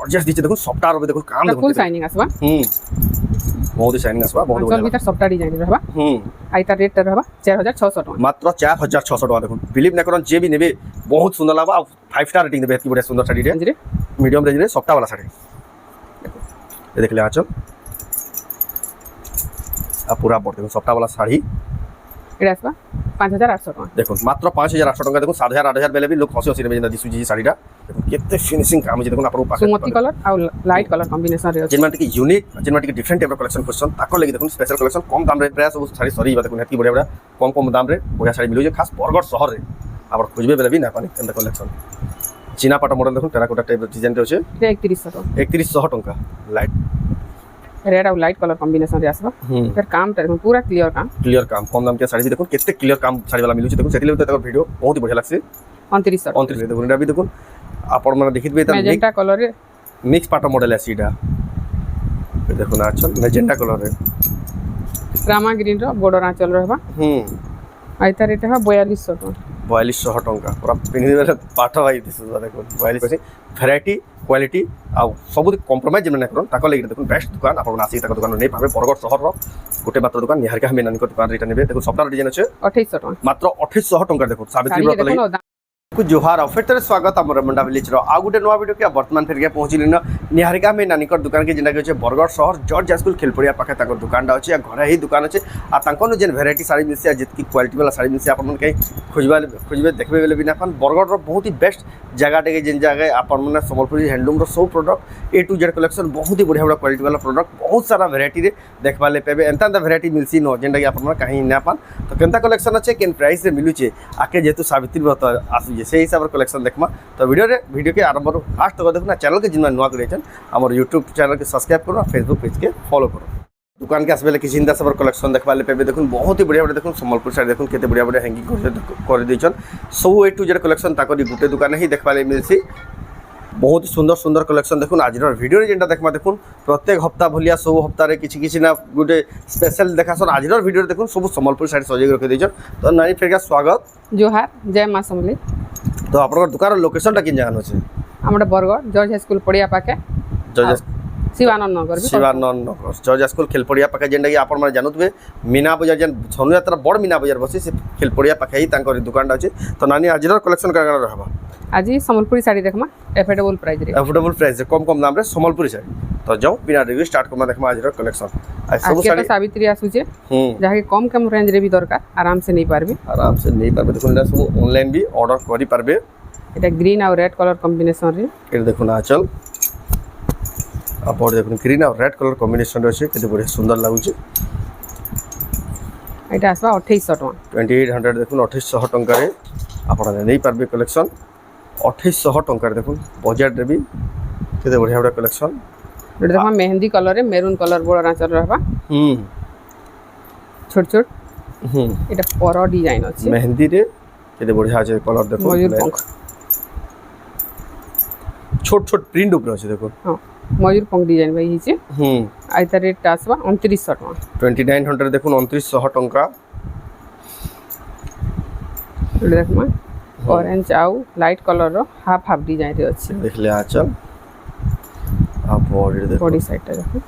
Gorgeous दिचे देखो software रे देखो काम देखो फुल शाइनिंग आसबा बहुत ही शाइनिंग आसबा बहुत चल बढ़िया भीतर सॉफ्टवेयर डिजाइन रहबा आइता रेट रहबा 4600 टका मात्र 4600 टका देखो बिलीव न करन जे भी नेबे बहुत सुंदर लागबा 5 स्टार रेटिंग देबे एतकी बढ़िया सुंदर साड़ी रे मीडियम रेंज रे सॉफ्टवेयर वाला साड़ी ये देख ले आचल आ पूरा बोर्ड देखो सॉफ्टवेयर वाला साड़ी एडा आसबा 5800 टका देखो मात्र 5800 टका देखो 7000 8000 बेले भी लोग हसी हसी रे दिसु जी साड़ीटा देखो केते फिनिशिंग काम जे देखो आपन पास सुमती कलर आ लाइट कलर कॉम्बिनेशन रे जिनमान की यूनिक जिनमान की डिफरेंट टाइप कलेक्शन क्वेश्चन ताको लेके देखो स्पेशल कलेक्शन कम दाम रे प्राय सब साड़ी सरी देखो हेती बढ़िया बढ़िया कम कम दाम रे बढ़िया साड़ी मिलु जे खास बरगढ़ शहर रे आप खोजबे बेले भी ना पानी केंदा कलेक्शन चीना पाटा मॉडल देखो टेराकोटा टाइप डिजाइन रे होचे 3100 टका 3100 टका लाइट रेड और लाइट कलर कॉम्बिनेशन रे आसबा फिर काम देखो पूरा क्लियर काम कम दाम के साड़ी भी देखो केते क्लियर काम साड़ी वाला मिलु जे देखो सेति लेते वीडियो बहुत ही बढ़िया लागसे 2900 29 देखो एटा भी देखो आपण माने देखिबे त मैजेंटा कलर रे मिक्स पाटा मॉडल है सीधा देखो ना आंचल मैजेंटा कलर है रामा ग्रीन रो बॉर्डर आंचल रहबा आइता रेट है 4200 टका 4200 टका पूरा पिनि वाला पाटा भाई दिस देखो 42 वैरायटी क्वालिटी आ सब कॉम्प्रोमाइज न करन ताको लेके देखो बेस्ट दुकान आपण आसी ताको दुकान नै पाबे बरगढ़ शहर रो गोटे मात्र दुकान निहारिका हमें नानी को दुकान रेट नेबे देखो सप्ताह डिजाइन আছে 2800 टका मात्र 2800 टका देखो सावित्री व्रत लई कुछ जोहार ऑफर तरह स्वागत आम रमंडा विलेज रो आ गुटे नवा वीडियो के वर्तमान फेर के पहुंचली न निहारिका में नानीकर दुकान के जिना के बरगढ़ शहर जॉर्ज स्कूल खेलपड़िया पाखे ताकर दुकानटा अछि आ घरे ही दुकान अछि आ तांको जेन वैरायटी साड़ी मिलसी आ जितकी क्वालिटी वाला साड़ी मिलसी आपन मन के खोजबे देखबे बेले बिना अपन बरगढ़ रो बहुत ही बेस्ट जगह टे जिन जगह आपन मन संबलपुरी हैंडलूम रो सब product A to Z collection बहुत ही बढ़िया बढ़िया क्वालिटी वाला प्रोडक्ट बहुत सारा वैरायटी रे देखबा ले पेबे एंता वैरायटी मिलसी न जेंटा कि आपन मन कहीं ना पान तो केनता कलेक्शन अछि केन प्राइस रे मिलु छे आके जेतु सावित्री व्रत आसु जे से हिसाब रे कलेक्शन देखमा तो वीडियो के आरंभ लास्ट तक देखना चैनल के जिन नुआ करेछन हमर YouTube चैनल के सब्सक्राइब करो फेसबुक पेज के फॉलो करो दुकान के आसबे किसी इंदा सब कलेक्शन देखबा ले पेबे देखुन बहुत ही बढ़िया बढ़िया देखुन संबलपुर साइड देखुन केते बढ़िया बढ़िया हैंगिंग कर देछन सब ए टू जेड कलेक्शन ताकरी गुटे दुकान ही देखबा ले मिलसी बहुत सुंदर सुंदर कलेक्शन देखुन आज वीडियो जेंटा देखमा देखुन प्रत्येक हफ्ता भलिया सब हफ्ता रे किछि ना गुटे स्पेशल देखासन आज वीडियो देखुन सब संबलपुर साइड सजे रख देछन तो नानी फेर का स्वागत जोहार जय मां समली तो आपन दुकान लोकेशन टा किन जगह अछि हमर बरगढ़ जॉर्ज स्कूल पड़िया पाके जॉर्ज शिवानंद नगर जॉर्ज स्कूल खेलपड़िया पाखे जेंटा कि आपन माने जानुतबे मीना बाजार जेन छनु यात्रा बड़ मीना बाजार बसी से खेलपड़िया पाखे ही तांकर दुकानटा अछि तो नानी आज कलेक्शन का रहबा आज संबलपुरी साड़ी देखमा एफोर्डेबल प्राइस रे कम दाम रे संबलपुरी साड़ी तो जाओ बिना रिव्यू स्टार्ट करमा देखमा आज कलेक्शन आज सब साड़ी सावित्री आसुचे जहा कि कम रेंज रे भी दरकार आराम से नहीं पारबे देखो ना सब ऑनलाइन भी ऑर्डर करि पारबे एटा ग्रीन और रेड कलर कॉम्बिनेशन रे ए देखो ना चल आप देखो ग्रीन और रेड कलर कॉम्बिनेशन रे केते बढ़िया सुंदर लागु छै एटा आसबा 2800 टका 2800 देखो 2800 टका रे आपण नै पारबे कलेक्शन 2800 टका रे देखो बजट रे भी केते बढ़िया बढ़िया कलेक्शन एटा देखो मेहंदी कलर रे मेरून कलर बड़ा आंचल रहबा छोट छोट एटा पर डिजाइन अछि मेहंदी रे केते बढ़िया छै कलर देखो मयूर पंख छोट छोट प्रिंट ऊपर अछि देखो हां मयूर पंख डिजाइन भाई हिचे आइता रेट आसबा 2900 टका 2900 देखो 2900 टका देखमा ऑरेंज आउ लाइट कलर रो हाफ हाफ डिजाइन रे अछि देखले आचल आ बॉडी देखो बॉडी साइड टा देखो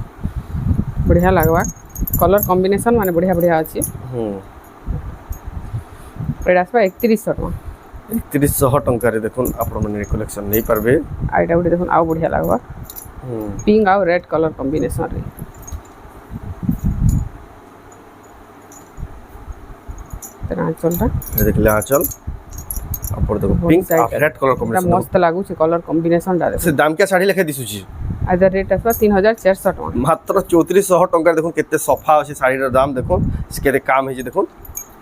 बढ़िया लागबा कलर कॉम्बिनेशन माने बढ़िया बढ़िया अछि एटा आसबा 3100 टका 3100 टका रे देखुन आपण माने कलेक्शन नै पारबे आइटा उडे देखुन आउ बढ़िया लागबा पिंक और रेड कलर कॉम्बिनेशन रे तेरा आंचलटा देखले आंचल आपण देखो पिंक और रेड कलर कॉम्बिनेशन मस्त लागु छै कलर कॉम्बिनेशन दा से दाम के साड़ी लेखे दिसु छी आज रेट आसबा 3400 टका मात्र 3400 टका देखो केते सफा अछि साड़ी रो दाम देखो केते काम है जे देखो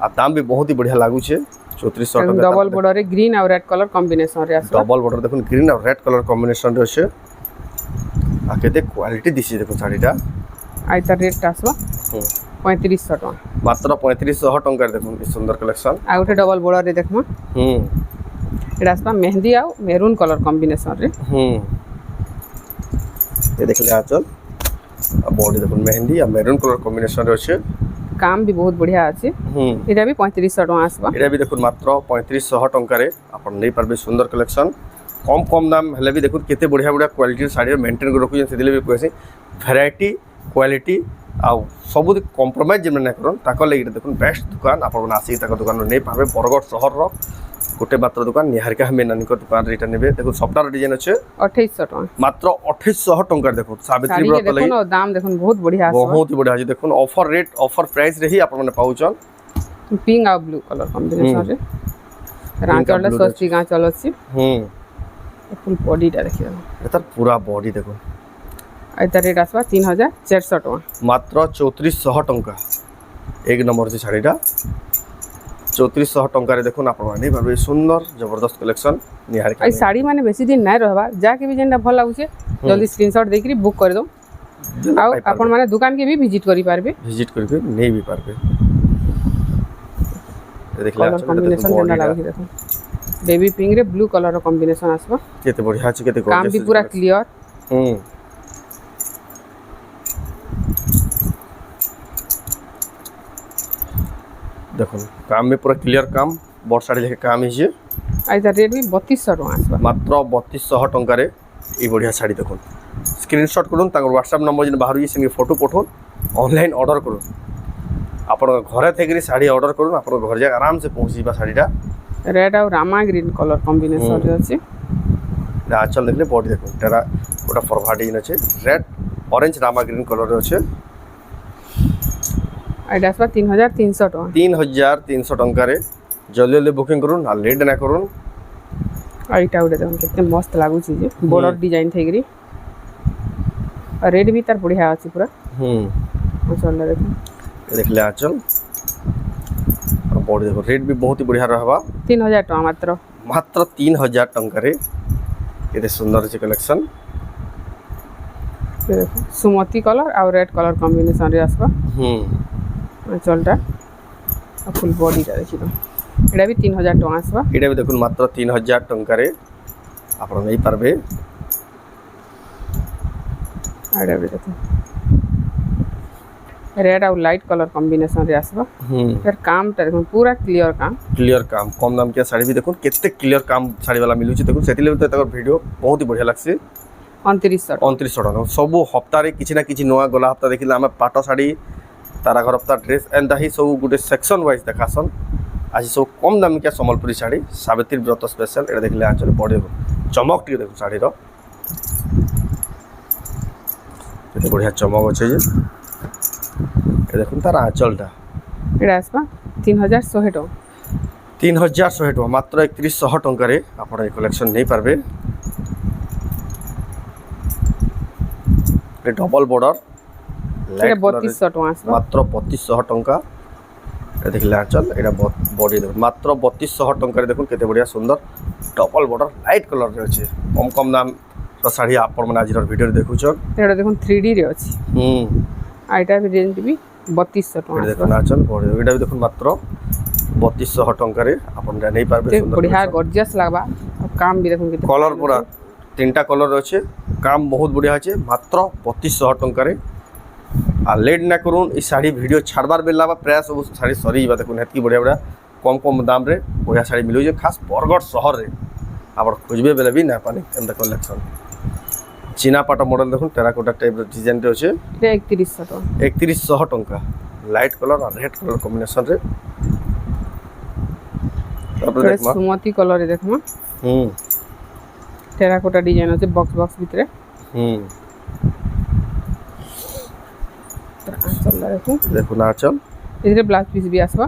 आ दाम भी बहुत ही बढ़िया लागु छै 3400 टका डबल बॉर्डर रे ग्रीन और रेड कलर कॉम्बिनेशन रे आसबा डबल बॉर्डर देखो ग्रीन और रेड कलर कॉम्बिनेशन रे छै आ केते क्वालिटी दिसी देखो साड़ीटा आइता रेट आसबा 3500 टका मात्र 3500 टका देखो सुंदर कलेक्शन आ उठे डबल बॉर्डर रे देखमा एटा आसबा मेहंदी आ मेरून कलर कॉम्बिनेशन रे ये देखले आचल आ बॉडी देखो मेहंदी आ मेरून कलर कॉम्बिनेशन रे छै काम भी बहुत बढ़िया अछि एटा भी 3500 टका आसबा एटा भी देखो मात्र 3500 टका रे आपण नै पारबे सुंदर कलेक्शन কম কম দাম হলে বি দেখুন কেতে বঢ়িয়া বঢ়িয়া কোয়ালিটির শাড়ি মেন্টেন করে রখুছেন সেদিলে বি কইছি ভ্যারাইটি क्वालिटी आउ सबु कम्प्रोमाइज जेमन ना करन ताको लागि देखुन बेस्ट दुकान आपन आसी ताको दुकान नै पाबे बरगड़ शहर रो गोटे मात्र दुकान निहारिका मेनानी को दुकान रे नेबे देखुन सफ्टवेयर डिजाइन अछि 2800 टका मात्र 2800 टका देखुन सावित्री व्रत लागि देखुन दाम देखुन बहुत बढ़िया আছে बहुत ही बढ़िया अछि देखुन ऑफर रेट ऑफर प्राइस रे ही आपन माने पाउचन पिंक आ ब्लू कलर कॉम्बिनेशन रे रांचल स्वस्ति गां चलछि फुल बॉडी टा देखियो एतर पूरा बॉडी देखो एता रेट आसबा 3400 टका मात्र 3400 टका एक नंबर से शाड़ीटा 3400 टका रे देखुन आपन माने भाबे सुंदर जबरदस्त कलेक्शन निहारिका आई साड़ी माने बेसी दिन नै रहबा जाके भी जेंडा भल लागुचे जल्दी स्क्रीनशॉट देकरी बुक कर दो आ आपन माने दुकान के भी विजिट करी पारबे नै भी पारबे देखला कॉम्बिनेशन केना लागुचे देखो बेबी पिंक रे ब्लू कलर रो कॉम्बिनेशन आसबा केते बढ़िया अछि केते काम भी पूरा क्लियर देखो काम में पूरा क्लियर काम बड़ साड़ी लेके काम है आइदा रेट भी 3200 टका आसबा मात्र 3200 टका रे ई बढ़िया साड़ी देखो स्क्रीनशॉट करूँ व्हाट्सएप नंबर जिन बाहर से फोटो पठो ऑनलाइन ऑर्डर करूँ आप घरे थे साड़ी ऑर्डर करूँ आप घर जाए आराम से पहुँचीबा साड़ीटा रेड और रामा ग्रीन कलर कॉम्बिनेशन रे अछि आंचल देखले बॉडी देखो तेरा गोटा फरफा डिजाइन अछि red orange Rama green colour रे अछि आइडा आसबा 3300 टका 3300 टका रे जल्दी जल्दी बुकिंग करूँ ना लेट ना करूँ आइटा उडे देखो कितने मस्त लागु छी जे बॉर्डर डिजाइन थेगरी और रेड भी तार बढ़िया अछि पूरा चल देखो देखले आंचल और बॉडी देखो रेट भी बहुत ही बढ़िया रहबा 3000 टका मात्र 3000 टका रे एते सुंदर छै कलेक्शन सुमति कलर और रेड कलर कॉम्बिनेशन रे आसबा चलटा फुल बॉडी टा देखियो एडा भी 3000 टका आसबा एडा भी देखुन मात्र 3000 टका रे आपण नै पारबे एडा भी देखो रेड और लाइट कलर कॉम्बिनेशन रे आसबा फिर काम ता देखो पूरा क्लियर काम कम दाम के साड़ी भी देखो केते क्लियर काम साड़ी वाला मिलु छै देखो सेति लेबे तकर वीडियो बहुत ही बढ़िया लागसे 2900 टका सब हफ्ता रे किछि ना किछि नवा गला हफ्ता देखिला हम पाटो साड़ी तारा घर हफ्ता ड्रेस एंदा ही सब गुटे सेक्शन वाइज देखासन आज सब कम दाम के संबलपुरी साड़ी सावित्री व्रत स्पेशल एटा देखले आंचल पड़े चमक टी देखो साड़ी रो केते बढ़िया चमक अछि जे ए देखुन तार आंचलटा एटा आसबा 3100 टका 3100 टका मात्र 3100 टका रे आपण ए कलेक्शन नै पारबे ए डबल बॉर्डर एटा 3200 टका आसबा मात्र 3200 टका ए देखले आंचल एटा बॉडी देखो मात्र 3200 टका रे देखुन केते बढ़िया सुंदर डबल बॉर्डर लाइट कलर रे अछि कम कम दाम रो साड़ी आपण मन आज वीडियो रे देखु छ एटा देखुन 3D रे अछि आइटा भी रेंज भी 3200 टका देखुन आंचल बॉडी एटा भी देखुन मात्र 3200 टका रे आपण नै पारबे सुंदर बढ़िया गॉर्जियस लागबा काम भी देखुन केते कलर पूरा तीनटा कलर अछि काम बहुत बढ़िया अछि मात्र 3200 टका रे आ लेट ना करूँ ई साड़ी वीडियो छाड़बार बेला प्राय सब साड़ी सरी देखो हेतकी बढ़िया बढ़िया कम कम दाम रे बढ़िया साड़ी मिलू खास बरगड़ शहर रे आप खोजबे बेले भी ना पानी एंदा कलेक्शन चीना पाट मॉडल देखो टेराकोटा टाइप डिजाइन रे अछि 3100 टका लाइट कलर और रेड कलर कॉम्बिनेशन रे तापर देखमा सुमति कलर रे देखमा टेराकोटा डिजाइन अछि बॉक्स भितरे आंचल देखो ना आंचल इधर ब्लाउज पीस भी आसबा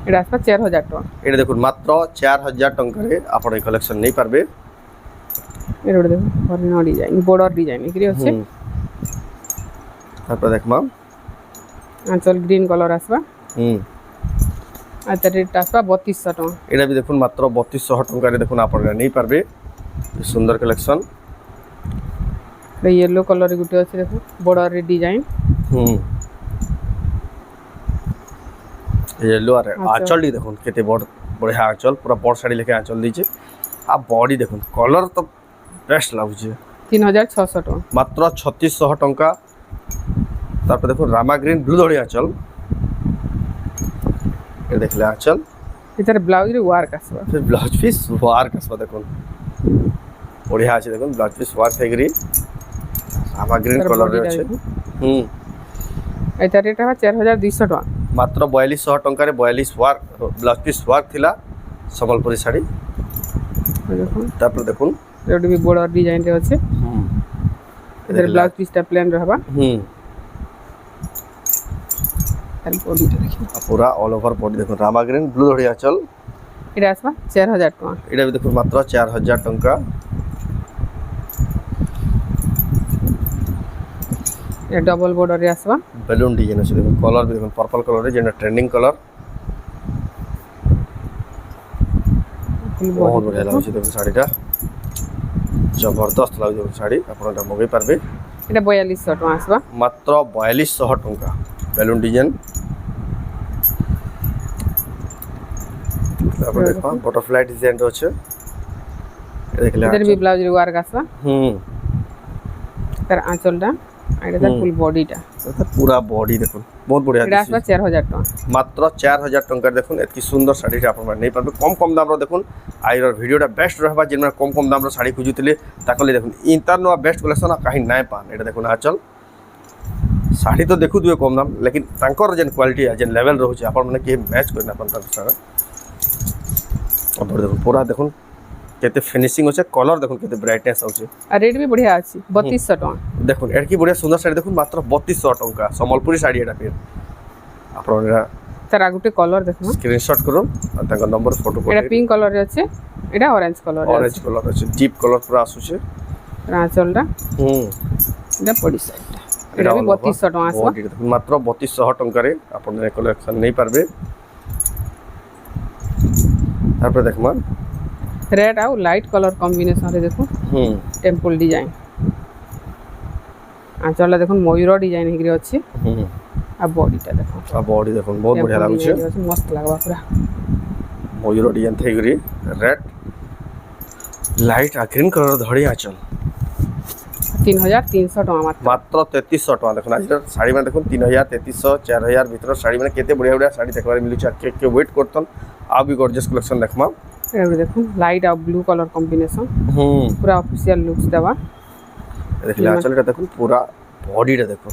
एडा आसबा 4000 टका एडा देखो मात्र 4000 टका रे आपण ए कलेक्शन नै पारबे एडा देखो हरिनो डिजाइन बॉर्डर डिजाइन एकरी अछि तापर देखमा आंचल ग्रीन कलर आसबा आता रेट आसबा 3200 टका एडा भी देखो मात्र 3200 टका रे देखो आपण नै पारबे सुंदर कलेक्शन येलो कलर गुटे अछि देखो बॉर्डर रे डिजाइन येलो आरे आंचल दी देखो केते बढ़िया आंचल पूरा बड़ साड़ी लेके आंचल दी छे आ बॉडी देखो कलर तो बेस्ट लागु छे 3600 टका मात्र 3600 टका तापर देखो रामा ग्रीन ब्लू धड़ी आंचल ए देखले आंचल इधर ब्लाउज रे वर्क आसबा फिर ब्लाउज पीस वर्क आसबा देखो बढ़िया আছে দেখুন ব্লাউজ পিস ওয়ার্ক হেগরি রামা গ্রিন তার কলর রে বডিটা আছে দেখুন। হুম ଏଇଟା ରେଟ୍ ହେବା 4200 ଟଙ୍କା। মাত্র 4200 টঙ্কারে 42 ওয়ার্ক ব্লাউজ পিস ওয়ার্ক থিলা সম্বলপুরি শাড়ি দেখুন তারপর দেখুন ଏଠି ବି ବଡ଼ ଡିଜାଇନରେ ଅଛି। হুম ଏଥିରେ ବ୍ଲାଉଜ ପିସଟା ପ୍ଲେନ୍ ରହିବା। হুম ଖାଲି ବଡ଼ିଟା ଦେଖିବେ। पूरा ऑल ओवर बॉडी देखो रामा ग्रीन ब्लू धड़ी आंचल ଏଇଟା ଆସିବା 4000 ଟଙ୍କା। এটা भी देखो मात्र 4000 टंका ଏ ଡବଲ ବର୍ଡରରେ ଆସିବା। बेलून डिजाइन আছে দেখুন कलर भी देखो पर्पल कलर रे जेना ट्रेंडिंग कलर बहुत बढ़िया लाଗୁଛି देखो শাড়িটা जबरदस्त लाଗୁଛି শাড়ি আপনারা মগাই পারবে ଏଇଟା 4200 ଟଙ୍କା ଆସିବା। मात्र 4200 टंका बेलून डिजाइन তারপর দেখো बटरफ्लाई डिजाइन रो আছে देखले ଏଥିରେ ବି ବ୍ଲାଉଜ ରେ ୱାର୍କ ଆସିବା। ତାର ଆঁଚଲଟା ଏଇଟା ତାର ଫୁଲ ବଡିଟା। पूरा बॉडी देखो बहुत बढ़िया ଏଇଟା ଆସିବା 4000 ଟଙ୍କା। মাত্র 4000 টঙ্কার দেখুন এতকি সুন্দর শাড়িটা আপনারা নেই পারবে কম কম দামর দেখুন আইরর ভিডিওটা বেস্ট রহবা যেমন কম কম দামর শাড়ি খুঁজুলে তাকলে দেখুন ইন্টার নয়া বেস্ট কলেকশন কাহি নাই পান এটা দেখুন আচল শাড়ি তো দেখু দুয়ে কম দাম লেকিন তাঙ্কর যেন কোয়ালিটি যেন লেভেল রହୁଛି আপন মানে কি ম্যাচ করে না পান তার সাথে और देखो पूरा देखो केते फिनिशिंग होছে कलर देखो केते ब्राइटनेस होছে আর রেট ବି বঢ়িয়া ଅଛି 3200 ଟଙ୍କା। দেখুন এর কি বড়িয়া সুন্দর শাড়ি দেখুন মাত্র 3200 টাকা সম্বলপুরি শাড়ি এটা ফির আপনারা ତାର ଆଉ ଗୋଟେ କଲର ଦେଖୁନ। स्क्रीनशॉट करो और ताका नंबर फोटो ଏଇଟା ପିଙ୍କ कलରରେ ଅଛି। ଏଇଟା ଅରେଞ୍ଜ କଲରରେ ऑरेंज ଅଛି। कलर আছে ডিপ কলর পুরা আসুছে ତାର ଆঁଚଲଟା ଏଇଟା ପଡି ସାଇଡଟା। ଏଇଟା ବି 3200 ଟଙ୍କା ଆସିବ। বডি দেখুন মাত্র 3200 টাকারে আপনারা কালেকশন নেই পারবে তারপরে দেখমা ରେଡ୍ ଆଉ ଲାଇଟ୍ କଲର କମ୍ବିନେସନରେ ଦେଖୁନ ଟେମ୍ପଲ ଡିଜାଇନ। ଆଁଚଲଟା ଦେଖୁନ ମୟୂର ଡିଜାଇନ ହେଇକିରି ଅଛି। ଆଉ ବଡିଟା ଦେଖୁନ আর বডি দেখুন বহুত বঢ়িয়া লাগুছে ମସ୍ତ ଲାଗବା ପୁରା। ময়ূর ডিজাইন থেগরি রেড লাইট আর গ্রিন কলর ধড়ি আচল 3300 ଟଙ୍କା ମାତ୍ର। মাত্র 3300 টাকা দেখুন আজ শাড়ি মানে দেখুন 3000 3300 4000 ভিতর শাড়ি মানে কেতে বঢ়িয়া বঢ়িয়া শাড়ি দেখবার মিলুছে আর কে ওয়েট করতন আর বি গর্জিয়াস কালেকশন দেখমা ଏଇଟା ଦେଖୁନ ଲାଇଟ୍ ଆଉ ବ୍ଲୁ କଲର କମ୍ବିନେସନ ପୁରା ଅଫିସିଆଲ ଲୁକ୍ସ ଦେବା। देखले आंचल এটা দেখুন পুরা বডিটা দেখুন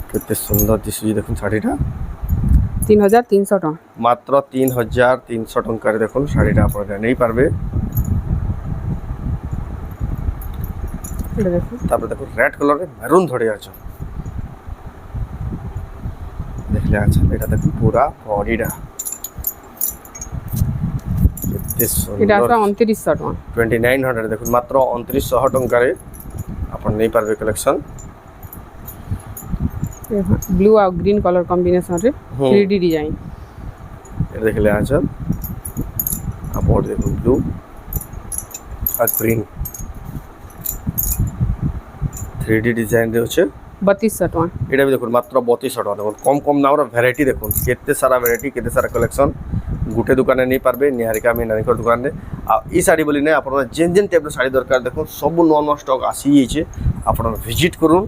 কেতে সুন্দর দিশুଛି দেখুন শাড়িটা 3300 ଟଙ୍କା। মাত্র 3300 টাকারে দেখুন শাড়িটা আপনারা নেই পারবে ଏଇଟା ଦେଖୁନ তারপরে দেখুন রেড কালারে মেরুন ধরে আছে দেখলে আছে এটা দেখুন পুরা বডিটা কেতে ଏଇଟା সুন্দর ଆସିବା 2900 ଟଙ୍କା। 2900 দেখুন মাত্র 2900 টাকারে আপন নেই পারবে কালেকশন ব্লু ଆଉ ଗ୍ରୀନ କଲର କମ୍ବିନେସନରେ 3D ଡିଜାଇନ। এটা দেখলে আছে আর বডি দেখুন ব্লু আর গ্রিন 3D ডিজাইন রয়েছে 3200 ଟଙ୍କା। এটা भी দেখুন মাত্র 3200 টাকা দেখুন কম কম দামর ভ্যারাইটি দেখুন কেতে সারা ভ্যারাইটি কেতে সারা কালেকশন গুটে দোকানে নেই পারবে নিহারিকা আমি নানিকর দোকানে আর এই শাড়ি বলি না আপনারা যেন যেন টাইপের শাড়ি দরকার দেখুন সবু নন স্টক আসি যাইছে আপনারা ভিজিট করুন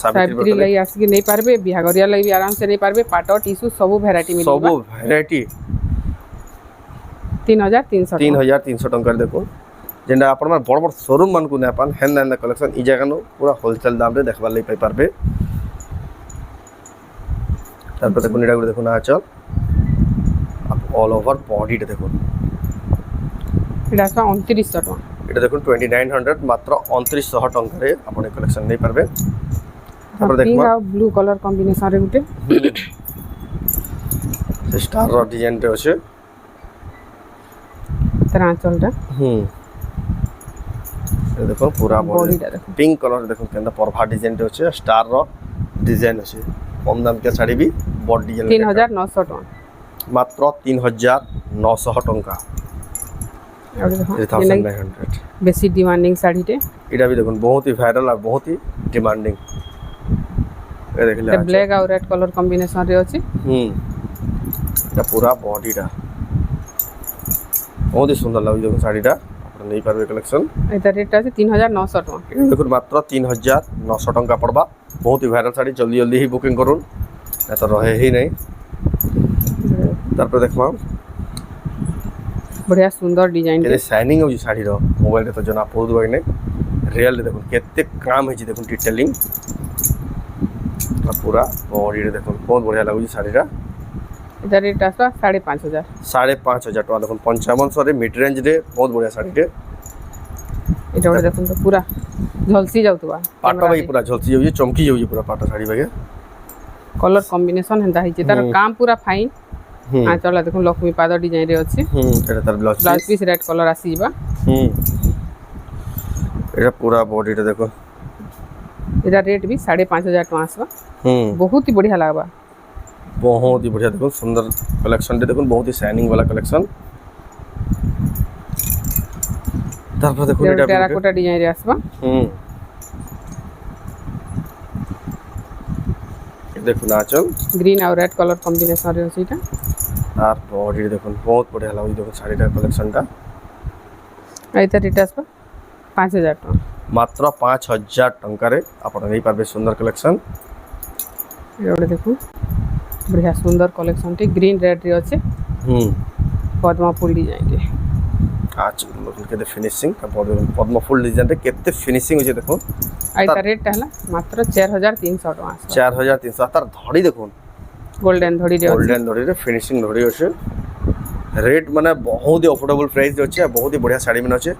ସାବିତ୍ରୀ ଲାଗି ଆସିକି ନେଇ ପାରିବେ ବିହାଘରିଆ ଲାଗି ବି ଆରାମସେ ନେଇ ପାରିବେ ପାଟ ଟିସୁ ସବୁ ଭେରାଇଟି ମିଳିବ। ସବୁ ଭେରାଇଟି 3300 3300 ଟଙ୍କାରେ দেখুন যেটা আপনার বড় বড় শোরুম মানকু না পান হেন হেন কালেকশন এই জায়গানো পুরা হোলসেল দামরে দেখবার লাগি পাই পারবে তারপর দেখুন এটা করে দেখুন আচল অল ওভার বডিটা দেখুন এটা আসবা 2900 ଟଙ୍କା। এটা দেখুন 2900 মাত্র 2900 টঙ্কারে আপনি কালেকশন নেই পারবে তারপর দেখুন পিঙ্ক ଆଉ ব্লু কলর কম্বিনেসନରେ গুটে স্টার র ডিজাইনটা আছে তার আঁচলটা এটা দেখুন পুরা বডি বডিটা দেখুন পিঙ্ক কলর দেখুন কেনটা পরভা ডিজাইনটা আছে স্টার র ডিজাইন আছে কম দাম কে শাড়ি বি বড ডিজাইন 3900 ଟଙ୍କା। মাত্র 3900 টঙ্কা ଆଉ ଦେଖ 3900 বেশি ডিমান্ডিং শাড়িটে এটা भी দেখুন बहुत ही वायरल और बहुत ही डिमांडिंग ये देखले এটা ব্ল্যাক ଆଉ রেড কলর কম্বিনেসନରେ ଅଛି। এটা পুরা বডিটা बहुत ही সুন্দর লাগছে দেখুন শাড়িটা আপনারা নেই পারবে কালেকশন এটা রেটটা আছে 3900 ଟଙ୍କା। এটা দেখুন মাত্র 3900 টাকা পড়বা बहुत ही वायरल শাড়ি জলদি জলদি ही বুকিং করুন না তো রহে ही नहीं তারপর দেখলাম बढ़िया सुंदर डिजाइन केते शाइनिंग हो साड़ी रो मोबाइल रे तो जना बहुत बगने रियल देखो केते काम है देखो डिटेलिंग पूरा बॉडी रे देखो बहुत बढ़िया लागु साड़ी रा इधर रेट आसा 5,500 5,500 टका देखो 5500 रे मिड रेंज रे बहुत बढ़िया साड़ी रे এটা ওটা দেখুন তো পুরা ঝলসি যাউতবা पाटा भाई पूरा झलसी जाउजी चमकी जाउजी पूरा पाटा साड़ी बागे कलर कॉम्बिनेशन हेंदा हिचे तार काम पूरा फाइन आ चला देखुन लक्ष्मी पाद डिजाइन रे अछि एटा तार ब्लाउज पीस रेड कलर आसी बा एटा पूरा बॉडी रे देखो इधर रेट भी 5,500 टका आसबा बहुत ही बढ़िया लागबा बहुत ही बढ़िया देखो सुंदर कलेक्शन रे देखो बहुत ही शाइनिंग वाला कलेक्शन तारपर देखो एटा टेराकोटा डिजाइन रे आसबा देखो नाचल ग्रीन और रेड कलर कॉम्बिनेशन रे सीटा আর বডি দেখুন বহুত বড়িয়া লাগুଛି দেখুন শাড়িটার কলেকশনটা এইটা রেট আসবে 5,000 টাকা মাত্র 5,000 টঙ্কারে আপনারা নেই পারবে সুন্দর কালেকশন এটা দেখুন बढ़िया सुंदर कलेक्शन टी ग्रीन रेड रे আছে পদ্ম ফুল ডিজাইন রে আচ্ছা দেখুন কেতে ফিনিশিং পদ্ম ফুল ডিজাইন রে কেতে ফিনিশিং হইছে দেখুন এইটা রেট হলা মাত্র 4,300 টাকা 4,300 তার ধড়ি দেখুন गोल्डन धड़ी रे रे फिनिशिंग धड़ी अच्छे रेट माने बहुत ही अफोर्डेबल प्राइस अच्छे बहुत ही बढ़िया साड़ी मैंने अच्छे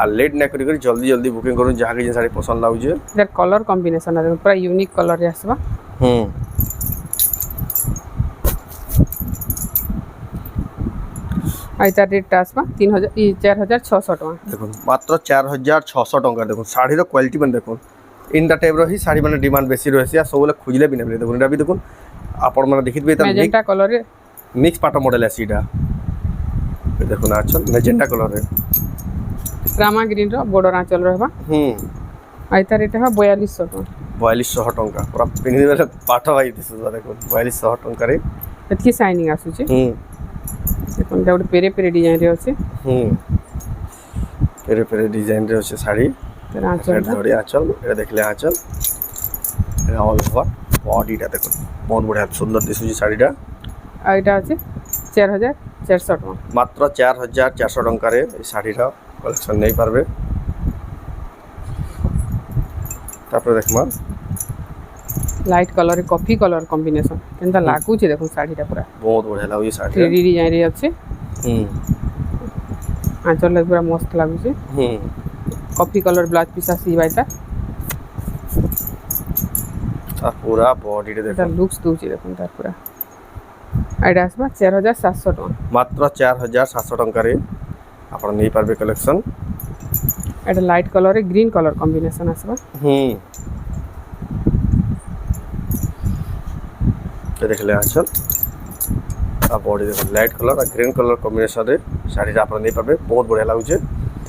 आ लेट ना करी जल्दी जल्दी बुकिंग करूँ जहाँ की साड़ी पसंद लागे इधर कलर कॉम्बिनेशन है पूरा यूनिक कलर रे आसबा आइता रेट आसबा 4,600 टका देखो मात्र 4,600 टका देखो साड़ी रो क्वालिटी मैंने देखो इनटा टाइप रो ही साड़ी मैंने डिमांड बेसी रही है सब खोजले भी नहीं देखो इटा भी देखो आपण माने देखिबे त मैजेंटा कलर रे मिक्स पाटा मॉडल है सीधा देखो ना आंचल मैजेंटा कलर रे रामा ग्रीन रो बॉर्डर आंचल रहबा आइता रेट है 4,200 टका 4,200 टका पूरा पिनि वाला पाटा भाई दिस देखो 4,200 टका रे एतकी शाइनिंग आसु छी देखो डाउट पेरे पेरे डिजाइन रे अछि पेरे पेरे डिजाइन रे अछि साड़ी तेरा आंचल धड़ी आंचल ए देखले आंचल ऑल ओवर बॉडीटा देखो बहुत बढ़िया सुंदर दिसुची साड़ीटा आइटा আছে 4,400 টাকা मात्र 4,400 टका रे এই শাড়িটা কালেকশন নেই পারবে তারপরে দেখমা light colour coffee colour combination কেনতা লাগুছে দেখুন শাড়িটা পুরা বহুত बढ़िया লাগুছে শাড়ি 3D ডিজাইন রে আছে আঁচল পুরা মস্ত লাগুছে কফি কলর ব্লাউজ পিস আসি বাইতা আর পুরা বডি রে দেখো লুকস দউছি দেখুন তার পুরা আইডা আসবা 4,700 টাকা মাত্র 4,700 টাকা রে আপন নেই পারবে কালেকশন এটা লাইট কলর রে গ্রিন কলর কম্বিনেশন আসবা ये देखले आंचल आ बॉडी देखो लाइट कलर और ग्रीन कलर कॉम्बिनेशन रे साड़ीटा आपन नहीं पाबे बहुत बढ़िया लागुचे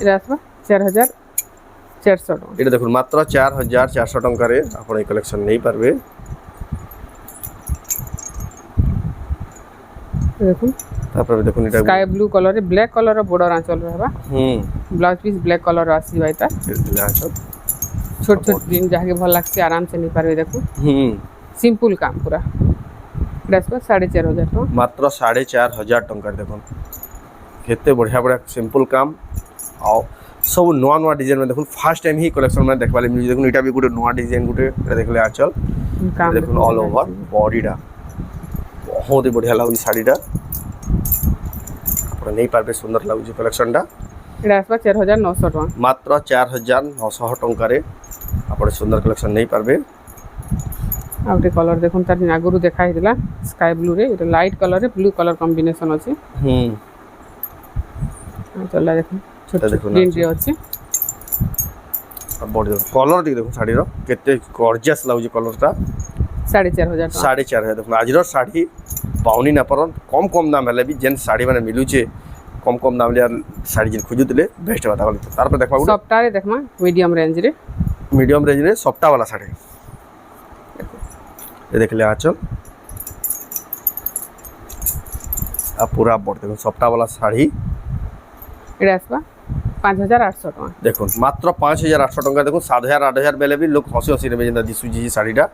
এটা আসবা 4,400 টাকা এটা দেখুন মাত্র 4,400 টাকা রে আপন এই কালেকশন নেই পারবে দেখুন তারপরে দেখুন এটা স্কাই ব্লু কলর রে ব্ল্যাক কলর র বর্ডর আঁচল रहबा ब्लाउज पीस ब्लैक कलर आसी बाइता देखले आंचल छोट छोट प्रिंट जाके भल लागसे आराम से नहीं पारबे देखो सिंपल काम पूरा ड्रेस पर 4,500 टका मात्र 4,500 टका देखो केते बढ़िया बढ़िया सिंपल काम आ सब नुआ नुआ डिजाइन में देखो फर्स्ट टाइम ही कलेक्शन में देखवाले मिल देखो एटा भी गुटे नुआ डिजाइन गुटे देखले आंचल देखो ऑल ओवर बॉडीटा बहुत ही बढ़िया लागु साड़ीटा आपण नहीं पारबे सुंदर लागु कलेक्शनटा एटा आसबा 4,900 टका मात्र 4,900 टका रे आपण सुंदर कलेक्शन नहीं पारबे आउटे कलर देखुन तार आगुरु देखा हितला स्काई ब्लू रे एटा लाइट कलर रे ब्लू कलर कॉम्बिनेशन अछि चला देखुन छोट प्रिंट रे अछि बॉडी कलर देखो साड़ी रो केते गॉर्जियस लागु कलरटा 4,500 टका 4,500 देखो आज रो साड़ी पाउनी ना परन कम कम दाम हेले भी जेन साड़ी माने मिलुचे कम कम दाम ले साड़ी जेन खोजुतले बेस्ट बात बोल तार पर देखबा सॉफ्ट रे देखमा मीडियम रेंज रे सॉफ्टा वाला साड़ी ये देखले आंचल आ पूरा बॉडी देखो सॉफ्टा वाला साड़ी एटा आसबा 5,800 टका देखो मात्र 5,800 टका देखो 7,000 8,000 बेले भी लोग हसी हसी रे जेंदा दिसुजी साड़ीटा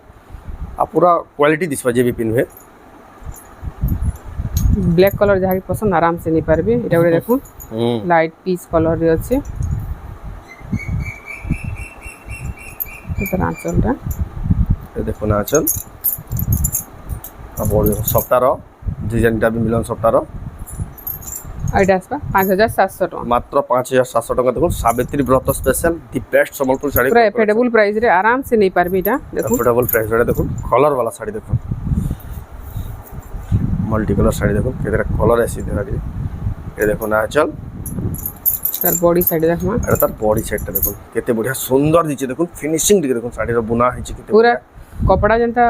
आ पूरा क्वालिटी दिसबा जे भी पिनवे ब्लैक कलर जहाँ पसंद आराम से नहीं पारबे एटा गोटे देखुन लाइट पीच कलर रे अछि एकर आंचलटा ये देखो ना आंचल अब बड़ी सप्ताह डिजाइनटा भी मिलन सप्ताह एटा आसबा 5700 टका मात्र 5700 टका देखो सावित्री व्रत special the best Sambalpur sari पूरा एफोर्डेबल प्राइस रे आराम से नहीं पारबे एटा देखो एफोर्डेबल प्राइस रे देखो कलर वाला साड़ी देखो मल्टी कलर साड़ी देखो केतरा कलर ऐसी देखा ये देखो ना आंचल तार बॉडी साइड देखमा अरे तार बॉडी साइडटा देखो केते बढ़िया सुंदर दिचे देखो फिनिशिंग दिखे देखो साड़ी रो बुना हिची केते पूरा कपड़ा जनता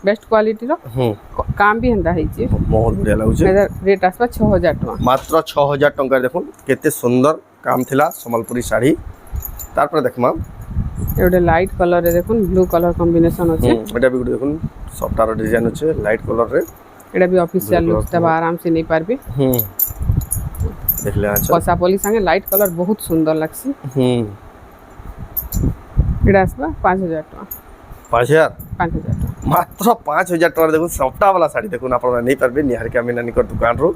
बेस्ट क्वालिटी रो काम भी हंदा हिची बहुत बढ़िया लागु छे रेट आसबा 6000 टका मात्र 6000 टका देखो केते सुंदर काम थिला संबलपुरी साड़ी तार पर देखमा एटा लाइट कलर रे देखुन ब्लू कलर कॉम्बिनेशन अछि एटा भी देखुन सफ्टार डिजाइन अछि लाइट कलर रे एटा भी ऑफिशियल लुक तबा आराम से नहीं पारबे देख ले आंचल पसा पली संगे लाइट कलर बहुत सुंदर लागसी एटा आसबा 5000 टका 5000 टका मात्र 5000 टका देखो सफ्टा वाला साड़ी देखो ना पर नहीं पारबे निहारिका मीनानिकर दुकान रो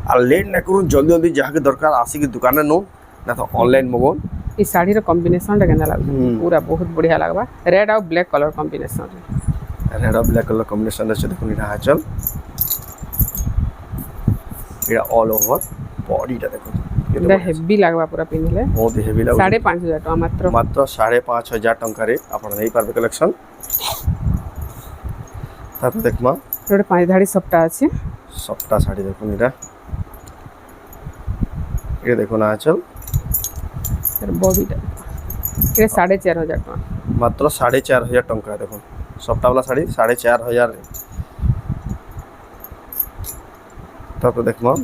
आ लेट न करू जल्दी जल्दी जहाँ के दरकार आसी के दुकान रे नो ना तो ऑनलाइन मगो ई साड़ी रो कॉम्बिनेशन रे केना लागबा पूरा बहुत बढ़िया लागबा रेड और ब्लैक कलर कॉम्बिनेशन रे रेड और ब्लैक कलर कॉम्बिनेशन रे देखो इना आंचल इरा ऑल ओवर बॉडीटा देखो एटा हेवी लागबा पूरा पिनले बहुत हेवी लागबा 5500 टका मात्र 5500 टका रे आपण नहीं पारबे कलेक्शन तापर देखमा एटा पांच धाड़ी सप्ता अछि सप्ता साड़ी देखो इरा ये देखो ना आंचल बॉडीटा ये 4500 टका मात्र 4500 टका देखो सप्ता वाला साड़ी 4500 तापर देखमा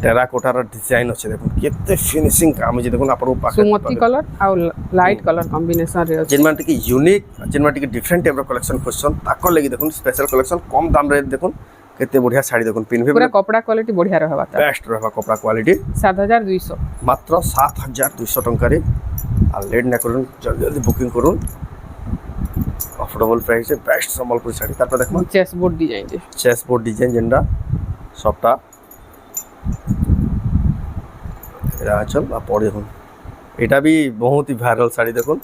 टेराकोटार डिजाइन अच्छे देखो केते फिनिशिंग काम अछि देखो आपन पाखे सुमती कलर और लाइट कलर कॉम्बिनेशन रे अछि जेनमान टिके यूनिक जेनमान टिके डिफरेंट टाइप रो कलेक्शन खोजछन ताको लागि देखो स्पेशल कलेक्शन कम दाम रे देखो केते बढ़िया साड़ी देखो पिनबे पूरा कपड़ा क्वालिटी बढ़िया रहबा ता बेस्ट रहबा कपड़ा क्वालिटी 7200 मात्र 7200 टका रे आ लेट न करूँ जल्दी जल्दी बुकिंग करूँ अफोर्डेबल प्राइस है बेस्ट संबलपुरी साड़ी तापर देखमा चेस बोर्ड डिजाइन जे चेस बोर्ड डिजाइन जेंडा सबटा एरा आंचल आ पड़े देखो एटा भी बहुत ही वायरल साड़ी देखो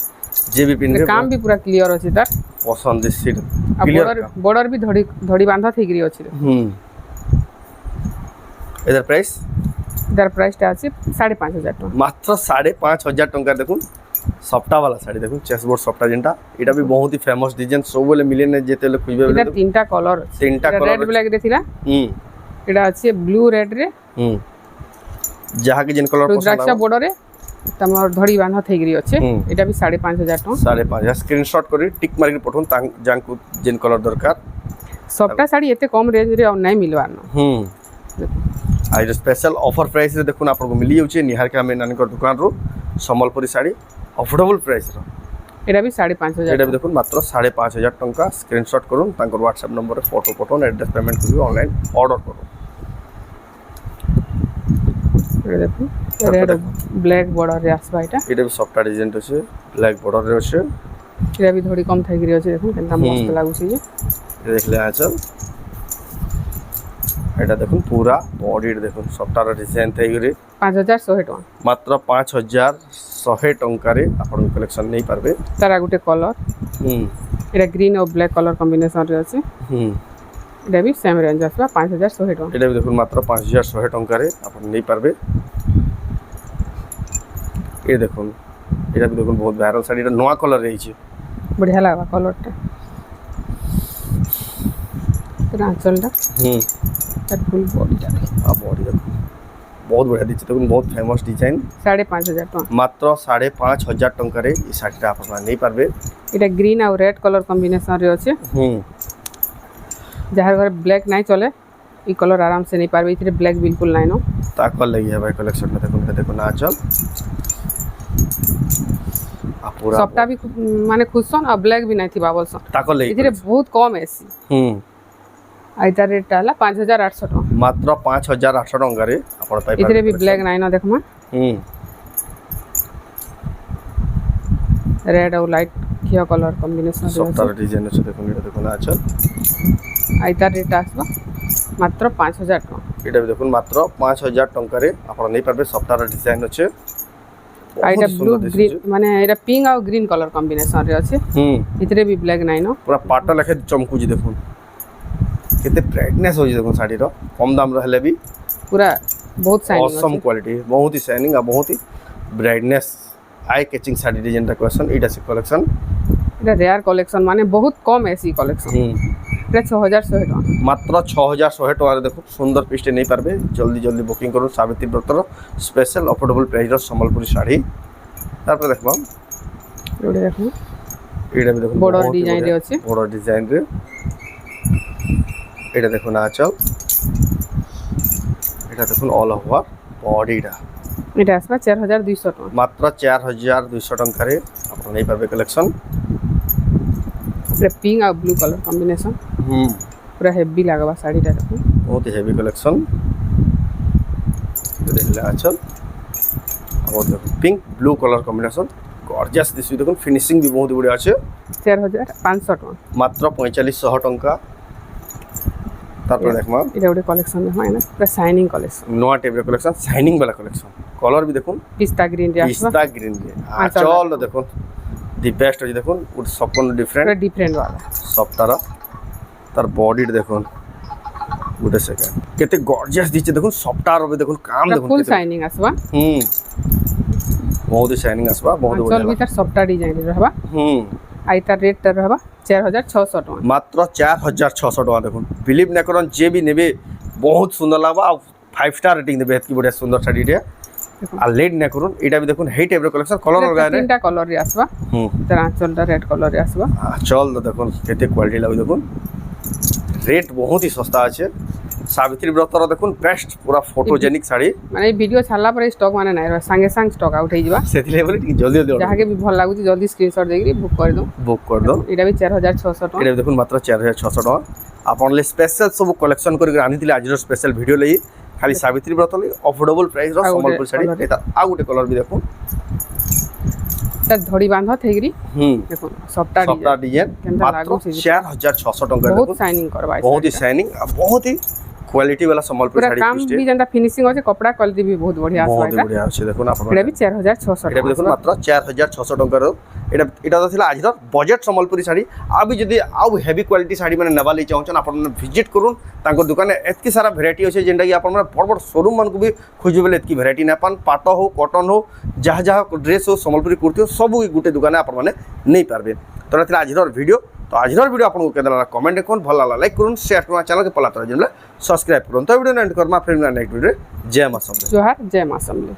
जे भी पिनबे काम भी पूरा क्लियर अछि तार पसंद सीट क्लियर बॉर्डर भी धड़ी बांधा थई गिरी अछि इधर प्राइस ता अछि 5500 टका मात्र 5500 टका देखो सप्ता वाला साड़ी देखो चेस बोर्ड सप्ता जेंटा एटा भी बहुत ही फेमस डिजाइन सब बोले मिले ने जेते ले खुइबे एटा तीनटा कलर रेड ब्लैक रे थिला एटा अछि ब्लू रेड रे जहाँ के जिन कलर रुद्राक्ष बॉर्डर रे तमर धड़ी बांधा थई गिरी अछि एटा भी 5500 टका 5500 स्क्रीनशॉट करी टिक मार के पठोन जांकु जिन कलर दरकार सप्ता साड़ी एते कम रेंज रे और नहीं मिलवान आ ये स्पेशल ऑफर प्राइस रे देखुन आपको मिली जाउछे निहारिका मीनानिकर दुकान रो संबलपुरी साड़ी अफोर्डेबल प्राइस रो एटा भी 5500 एटा भी देखुन मात्र 5500 टका स्क्रीनशॉट करूँ तांकर व्हाट्सएप नंबर रे फोटो पठोन एड्रेस पेमेंट करू ऑनलाइन ऑर्डर करू देखो रेड ब्लैक बॉर्डर रे आसबा एटा भी सफ्टा डिजाइन अछि ब्लैक बॉर्डर रे अछि एटा भी थोड़ी कम थई गिरी अछि देखो केनता मस्त लागु छै ये देख ले आंचल एटा देखो पूरा बॉडी देखो सफ्टा रे डिजाइन थई गिरी 5100 टका मात्र 5100 टका रे आपण कलेक्शन नहीं पारबे तारा गुटे कलर एटा ग्रीन और ब्लैक कलर कॉम्बिनेशन रे अछि एटा भी सेम रेंज आसबा 5100 टका एटा भी देखो मात्र 5100 टका रे आपण नहीं पारबे ये देखो एटा भी देखो बहुत वायरल साड़ी एटा नवा कलर रही छै बढ़िया लागबा कलरटा तेरा आंचलटा तार फुल बॉडीटा आ बॉडी देखो बहुत बढ़िया दिछि देखो बहुत फेमस डिजाइन 5500 टका मात्र 5500 टका रे ई साड़ीटा आपण नहीं पारबे एटा ग्रीन और रेड कलर कॉम्बिनेशन रे अछि जहाँ घर ब्लैक नहीं चले ई कलर आराम से नहीं पारबे इतरे ब्लैक बिल्कुल नहीं नो ताकल लगी है भाई कलेक्शन में देखो ना आंचल आ पूरा सप्ता भी माने खुशन और ब्लैक भी नहीं थी बाबल सन ताकल लगी इतरे बहुत कम एसी आइता रेट आला 5800 टका मात्र 5800 टका रे आपण पाई इतरे भी ब्लैक नहीं नो देखमा रेड और लाइट किया कलर कॉम्बिनेशन सप्ता डिजाइन আছে দেখুন এটা দেখুন আচ্ছা আইতার রেট আসবা মাত্র 5000 টাকা। এটা দেখুন মাত্র 5000 টঙ্কারে আপনারা নেই পারবে সফটওয়্যার ডিজাইন আছে আর এটা ব্লু গ্রিন মানে এটা পিঙ্ক আর গ্রিন কলর কম্বিনেশন রে আছে ভিতরে भी ব্ল্যাক নাই ন পুরা পাটা লেখে চমকুজি দেখুন কেতে ব্রাইটনেস হচ্ছে দেখুন শাড়ির কম দাম রহলে भी पूरा बहुत शाइनिंग ऑसम क्वालिटी बहुत ही शाइनिंग और बहुत ही brightness eye catching sari design का कलेक्शन एटा से कलेक्शन এটা রেয়ার কালেকশন মানে বহুত কম এসি কালেকশন এটা 6100 টাকা মাত্র 6100 টাকার দেখুন সুন্দর পিসটে নেই পারবে জলদি জলদি বুকিং করুন সাবিত্রী ব্রতর স্পেশাল অফোর্ডেবল প্রাইসর সম্বলপুরি শাড়ি তারপরে দেখবা এটা দেখুন এটা भी দেখুন বর্ডার ডিজাইন রে আছে বড় ডিজাইন রে এটা দেখুন আঁচল এটা দেখুন অল ওভার বডিটা এটা আসবে 4200 টাকা মাত্র 4200 টাকারে আপনারা নেই পারবে কালেকশন এটা পিঙ্ক আর ব্লু কলর কম্বিনেশন पूरा हेवी লাগবা শাড়িটা দেখুন बहुत ही हेवी कलेक्शन देखले आचल और देखो pink blue colour combination gorgeous this देखो फिनिशिंग भी बहुत बढ़िया আছে 4500 টাকা মাত্র 4500 টাকা তারপরে দেখবা এটা ওটা কালেকশন হয় না পুরো শাইনিং কালেকশন নয়া টাইপের কালেকশন শাইনিং वाला কালেকশন কালার भी দেখুন পিস্তা গ্রিন রে আসবে পিস্তা গ্রিন রে আচল দেখুন দি বেস্ট আছে দেখুন ওটা সম্পূর্ণ ডিফারেন্ট পুরো ডিফারেন্ট वाला সফটরা তার বডিটা দেখুন গুড সেকেন্ড কেতে গর্জিয়াস দিচ্ছে দেখুন সফটওয়্যার হবে দেখুন কাম দেখুন ফুল শাইনিং আসবা बहुत ही शाइनिंग আসবা बहुत চল बढ़िया ভিতর সফটওয়্যার ডিজাইন रहबा আইতার রেট रहबा 4600 টাকা মাত্র 4600 টাকা দেখুন বিলিভ না করুন যে বি নেবে বহুত সুন্দর লাগবা আর 5 স্টার রেটিং দেবে এত বড় সুন্দর শাড়িটা আর লেট না করুন এটা भी দেখুন হেই টাইপের কালেকশন কালার লগা রে তিনটা কালার রে আসবা তার আঁচলটা রেড কালার রে আসবা চল দেখুন কেতে কোয়ালিটি লাগবে দেখুন রেট বহুত ही সস্তা আছে সাবিত্রী ব্রতর দেখুন বেস্ট পুরা ফটোজেনিক শাড়ি মানে এই ভিডিও ছাড়লা পরে স্টক মানে নাই সাঙ্গে সাঙ্গ স্টক আউট হই যাবা সেতিলে বলে ঠিক জলদি জলদি যাহাকে भी ভাল লাগুছি জলদি স্ক্রিনশট দেইকি বুক করে দাও বুক করে দাও এটা भी 4600 টাকা এটা দেখুন মাত্র 4600 টাকা আপনার স্পেশাল সব কালেকশন করে আনিলে আজর স্পেশাল ভিডিও লই খালি সাবিত্রী ব্রত লই অফোর্ডেবল প্রাইস র সম্বলপুর শাড়ি এটা আর গোটে কালার भी দেখুন তার ধড়ি বাঁধা থেগরি দেখুন সফটওয়্যার ডিজাইন মাত্র 4600 টাকা बहुत দেখুন शाइनिंग करबा बहुत ही शाइनिंग बहुत ही क्वालिटी वाला संबलपुर पूरा শাড়ি काम भी जनता फिनिशिंग होचे कपड़ा क्वालिटी भी बहुत बढ़िया आसबा बहुत बढ़िया আছে দেখুন আপনারা এটা भी 4600 এটা দেখুন মাত্র 4600 টাকার এটা এটা তো ছিল আজর বজেট সম্বলপুরি শাড়ি আবি যদি আউ হেভি কোয়ালিটি শাড়ি মানে নেবা লাই চাহুছন আপনারা ভিজিট করুন তাঙ্কর দোকানে এতকি সারা ভ্যারাইটি আছে যেটা কি আপনারা বড় বড় শোরুম মানকু भी খুঁজবেলে এতকি ভ্যারাইটি না পান পাট হো কটন হো যাহা যাহা ড্রেস হো সম্বলপুরি কুর্তি হো সবু গুটে দোকানে আপনারা নেই পারবে তো এটা ছিল আজর ভিডিও তো আজর ভিডিও আপনার কেমন লাগলা কমেন্ট করুন ভালো লাগলা লাইক করুন শেয়ার করুন চ্যানেলকে পলা তোর জন্য সাবস্ক্রাইব করুন তো ভিডিও এন্ড করমা ফিল্ম নেক্সট ভিডিও জয় মা সম্বল जोहार जय मां सम्बली।